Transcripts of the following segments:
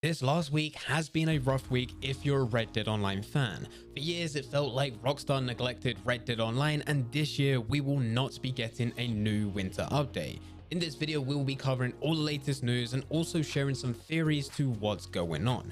This last week has been a rough week if you're a Red Dead Online fan. For years it felt like Rockstar neglected Red Dead Online, and this year we will not be getting a new winter update. In this video we will be covering all the latest news and also sharing some theories to what's going on.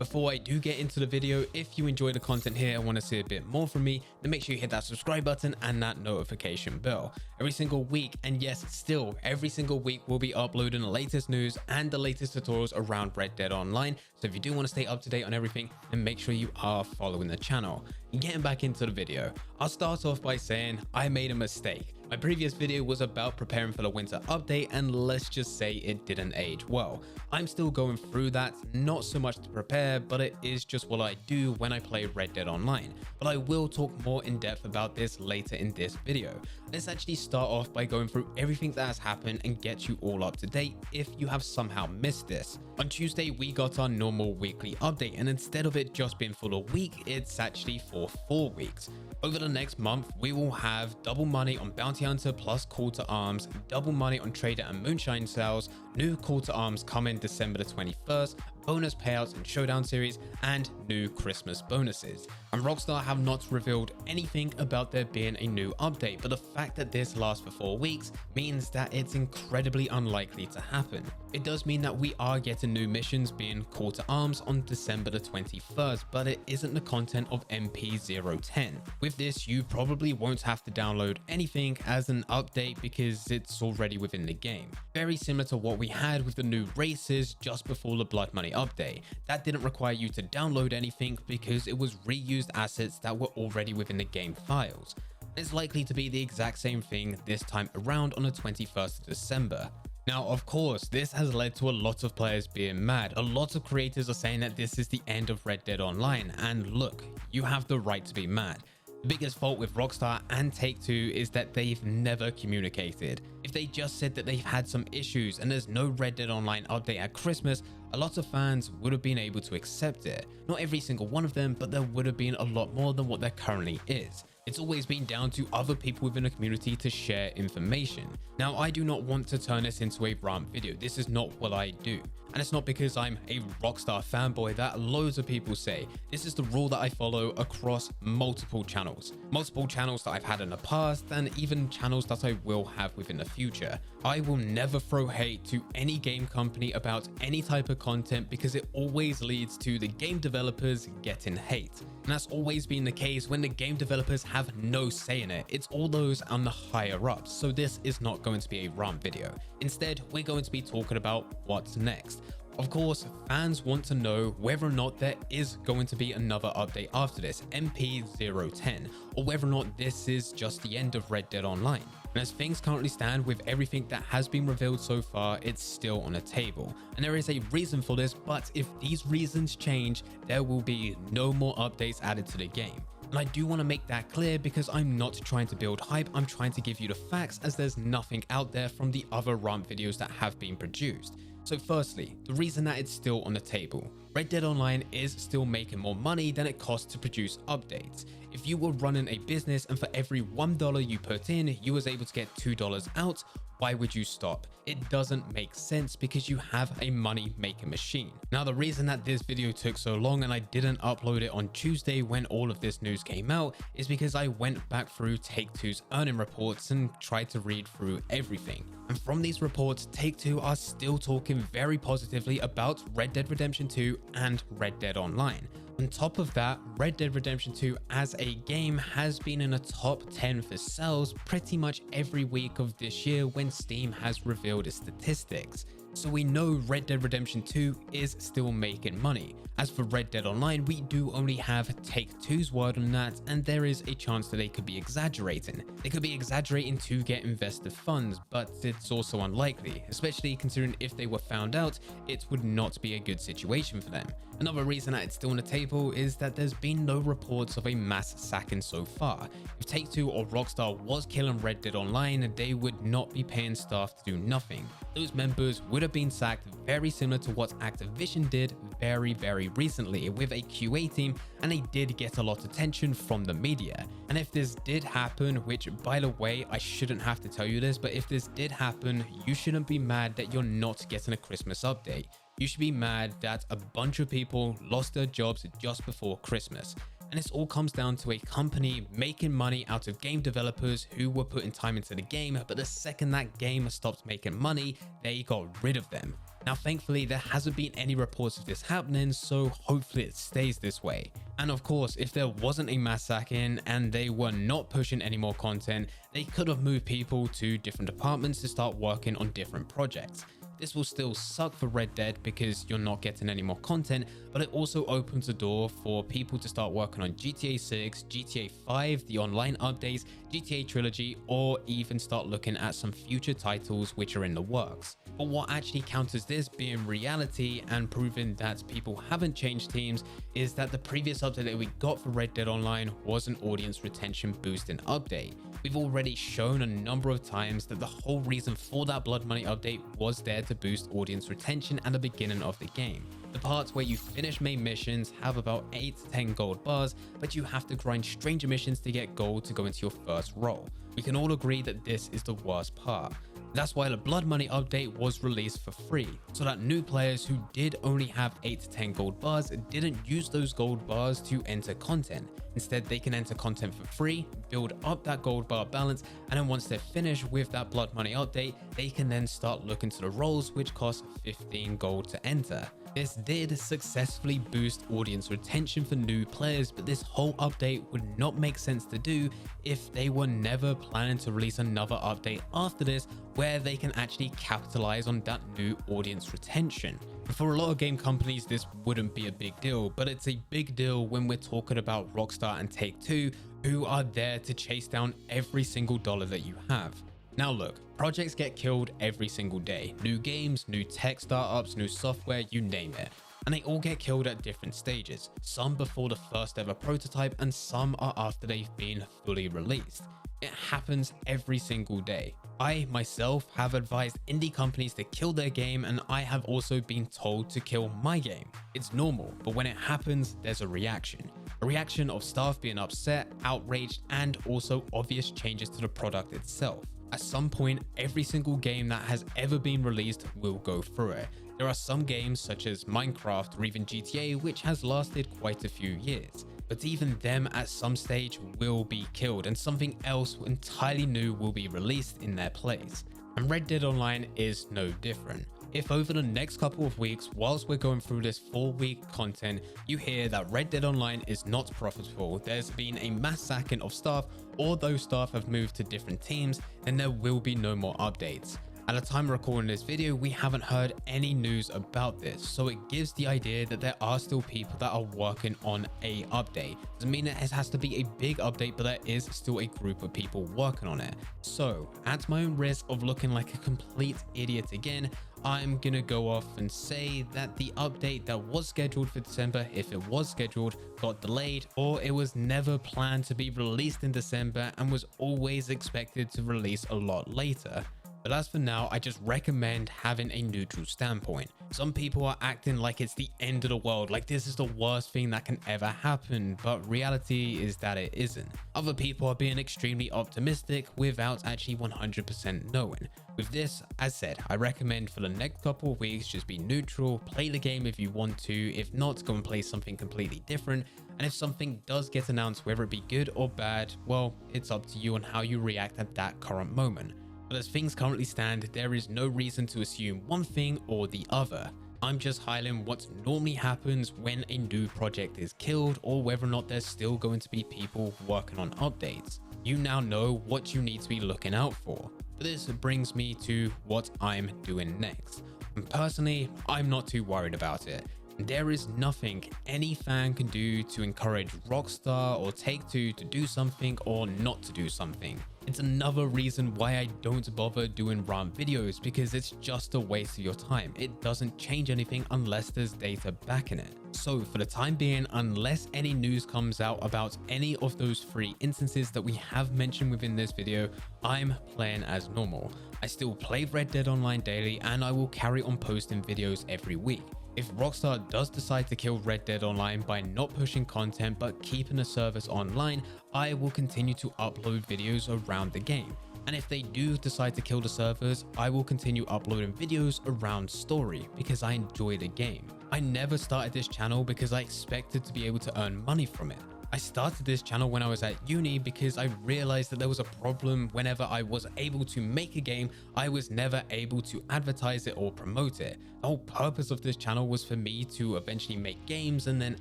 Before I do get into the video, if you enjoy the content here and want to see a bit more from me, then make sure you hit that subscribe button and that notification bell. Every single week, and yes, still every single week, we'll be uploading the latest news and the latest tutorials around Red Dead Online. So if you do want to stay up to date on everything, then make sure you are following the channel. And getting back into the video, I'll start off by saying I made a mistake. My previous video was about preparing for the winter update, and let's just say it didn't age well. I'm still going through that, not so much to prepare, but it is just what I do when I play Red Dead Online. But I will talk more in depth about this later in this video. Let's actually start off by going through everything that has happened and get you all up to date if you have somehow missed this. On Tuesday we got our normal weekly update, and instead of it just being for the week, it's actually for 4 weeks. Over the next month we will have double money on Bounty Hunter plus Call to Arms, double money on Trader and Moonshine sales, new Call to Arms coming December the 21st, bonus payouts and Showdown series, and new Christmas bonuses. And Rockstar have not revealed anything about there being a new update, but the fact that this lasts for 4 weeks means that it's incredibly unlikely to happen. It does mean that we are getting new missions being Call to Arms on December the 21st, but it isn't the content of MP010. With this, you probably won't have to download anything as an update because it's already within the game. Very similar to what we had with the new races just before the Blood Money update. That didn't require you to download anything because it was reused assets that were already within the game files. It's likely to be the exact same thing this time around on the 21st of December. Now, of course, this has led to a lot of players being mad. A lot of creators are saying that this is the end of Red Dead Online, and look, you have the right to be mad. The biggest fault with Rockstar and Take-Two is that they've never communicated. If they just said that they've had some issues and there's no Red Dead Online update at Christmas, a lot of fans would have been able to accept it. Not every single one of them, but there would have been a lot more than what there currently is. It's always been down to other people within the community to share information. Now, I do not want to turn this into a rant video. This is not what I do. And it's not because I'm a Rockstar fanboy that loads of people say. This is the rule that I follow across multiple channels. Multiple channels that I've had in the past, and even channels that I will have within the future. I will never throw hate to any game company about any type of content because it always leads to the game developers getting hate. And that's always been the case when the game developers have no say in it. It's all those on the higher ups. So this is not going to be a rant video. Instead, we're going to be talking about what's next. Of course, fans want to know whether or not there is going to be another update after this, MP010, or whether or not this is just the end of Red Dead Online. And as things currently stand with everything that has been revealed so far, it's still on the table. And there is a reason for this, but if these reasons change, there will be no more updates added to the game. And I do want to make that clear because I'm not trying to build hype, I'm trying to give you the facts as there's nothing out there from the other rant videos that have been produced. So firstly, the reason that it's still on the table. Red Dead Online is still making more money than it costs to produce updates. If you were running a business and for every $1 you put in, you was able to get $2 out, why would you stop? It doesn't make sense because you have a money making machine. Now, the reason that this video took so long and I didn't upload it on Tuesday when all of this news came out is because I went back through Take-Two's earning reports and tried to read through everything. And from these reports, Take-Two are still talking very positively about Red Dead Redemption 2 and Red Dead Online. On top of that, Red Dead Redemption 2 as a game has been in the top 10 for sales pretty much every week of this year when Steam has revealed its statistics. So we know Red Dead Redemption 2 is still making money. As for Red Dead Online, we do only have Take-Two's word on that, and there is a chance that they could be exaggerating. They could be exaggerating to get investor funds, but it's also unlikely, especially considering if they were found out, it would not be a good situation for them. Another reason that it's still on the table is that there's been no reports of a mass sacking so far. If Take-Two or Rockstar was killing Red Dead Online, they would not be paying staff to do nothing. Those members would have been sacked, very similar to what Activision did very recently with a QA team, and they did get a lot of attention from the media. And if this did happen, which by the way, I shouldn't have to tell you this, but if this did happen, you shouldn't be mad that you're not getting a Christmas update. You should be mad that a bunch of people lost their jobs just before Christmas. And this all comes down to a company making money out of game developers who were putting time into the game, but the second that game stopped making money, they got rid of them. Now, thankfully, there hasn't been any reports of this happening, so hopefully it stays this way. And of course, if there wasn't a mass sacking and they were not pushing any more content, they could have moved people to different departments to start working on different projects. This will still suck for Red Dead because you're not getting any more content, but it also opens the door for people to start working on GTA 6, GTA 5, the online updates, GTA Trilogy, or even start looking at some future titles which are in the works. But what actually counters this being reality and proving that people haven't changed teams is that the previous update that we got for Red Dead Online was an audience retention boosting update. We've already shown a number of times that the whole reason for that Blood Money update was there to boost audience retention at the beginning of the game. The parts where you finish main missions have about 8 to 10 gold bars, but you have to grind stranger missions to get gold to go into your first role. We can all agree that this is the worst part. That's why the Blood Money update was released for free, so that new players who did only have 8 to 10 gold bars didn't use those gold bars to enter content. Instead, they can enter content for free, build up that gold bar balance, and then once they're finished with that Blood Money update, they can then start looking to the roles which cost 15 gold to enter. This did successfully boost audience retention for new players, but this whole update would not make sense to do if they were never planning to release another update after this where they can actually capitalize on that new audience retention. For a lot of game companies, this wouldn't be a big deal, but it's a big deal when we're talking about Rockstar and Take-Two, who are there to chase down every single dollar that you have. Now look, projects get killed every single day. New games, new tech startups, new software, you name it. And they all get killed at different stages. Some before the first ever prototype and some are after they've been fully released. It happens every single day. I myself have advised indie companies to kill their game, and I have also been told to kill my game. It's normal, but when it happens, there's a reaction. A reaction of staff being upset, outraged, and also obvious changes to the product itself. At some point, every single game that has ever been released will go through it. There are some games such as Minecraft or even GTA which has lasted quite a few years, but even them at some stage will be killed and something else entirely new will be released in their place. And Red Dead Online is no different. If over the next couple of weeks, whilst we're going through this 4-week content, you hear that Red Dead Online is not profitable, there's been a mass sacking of staff, or those staff have moved to different teams, then there will be no more updates. At the time of recording this video, we haven't heard any news about this, so it gives the idea that there are still people that are working on a update. Doesn't mean it has to be a big update, but there is still a group of people working on it. So, at my own risk of looking like a complete idiot again, I'm gonna go off and say that the update that was scheduled for December, if it was scheduled, got delayed, or it was never planned to be released in December and was always expected to release a lot later. But as for now, I just recommend having a neutral standpoint. Some people are acting like it's the end of the world, like this is the worst thing that can ever happen, but reality is that it isn't. Other people are being extremely optimistic without actually 100% knowing. With this, as said, I recommend for the next couple of weeks, just be neutral, play the game if you want to, if not, go and play something completely different. And if something does get announced, whether it be good or bad, well, it's up to you on how you react at that current moment. But as things currently stand, there is no reason to assume one thing or the other. I'm just highlighting what normally happens when a new project is killed, or whether or not there's still going to be people working on updates. You now know what you need to be looking out for. But this brings me to what I'm doing next. And personally, I'm not too worried about it. There is nothing any fan can do to encourage Rockstar or Take-Two to do something or not to do something. It's another reason why I don't bother doing rant videos, because it's just a waste of your time. It doesn't change anything unless there's data backing it. So for the time being, unless any news comes out about any of those 3 instances that we have mentioned within this video, I'm playing as normal. I still play Red Dead Online daily, and I will carry on posting videos every week. If Rockstar does decide to kill Red Dead Online by not pushing content but keeping the servers online, I will continue to upload videos around the game. And if they do decide to kill the servers, I will continue uploading videos around story because I enjoy the game. I never started this channel because I expected to be able to earn money from it. I started this channel when I was at uni because I realized that there was a problem. Whenever I was able to make a game, I was never able to advertise it or promote it. The whole purpose of this channel was for me to eventually make games and then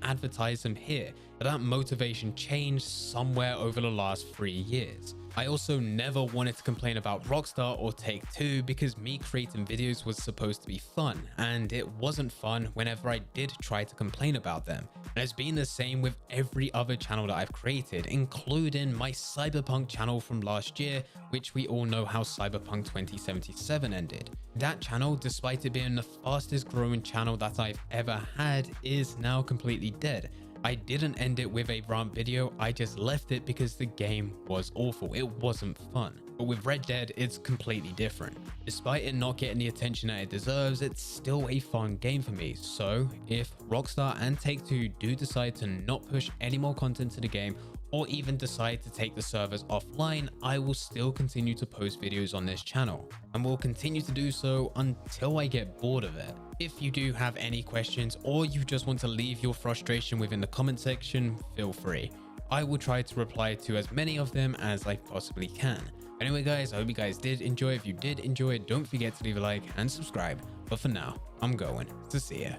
advertise them here. But that motivation changed somewhere over the last 3 years. I also never wanted to complain about Rockstar or Take-Two because me creating videos was supposed to be fun, and it wasn't fun whenever I did try to complain about them. And it's been the same with every other channel that I've created, including my Cyberpunk channel from last year, which we all know how Cyberpunk 2077 ended. That channel, despite it being the fastest growing channel that I've ever had, is now completely dead. I didn't end it with a rant video, I just left it because the game was awful. It wasn't fun. But with Red Dead, it's completely different. Despite it not getting the attention that it deserves, it's still a fun game for me. So if Rockstar and Take-Two do decide to not push any more content to the game, or even decide to take the servers offline, I will still continue to post videos on this channel, and will continue to do so until I get bored of it. If you do have any questions, or you just want to leave your frustration within the comment section, feel free. I will try to reply to as many of them as I possibly can. Anyway guys, I hope you guys did enjoy. If you did enjoy it, don't forget to leave a like and subscribe. But for now, I'm going to see ya.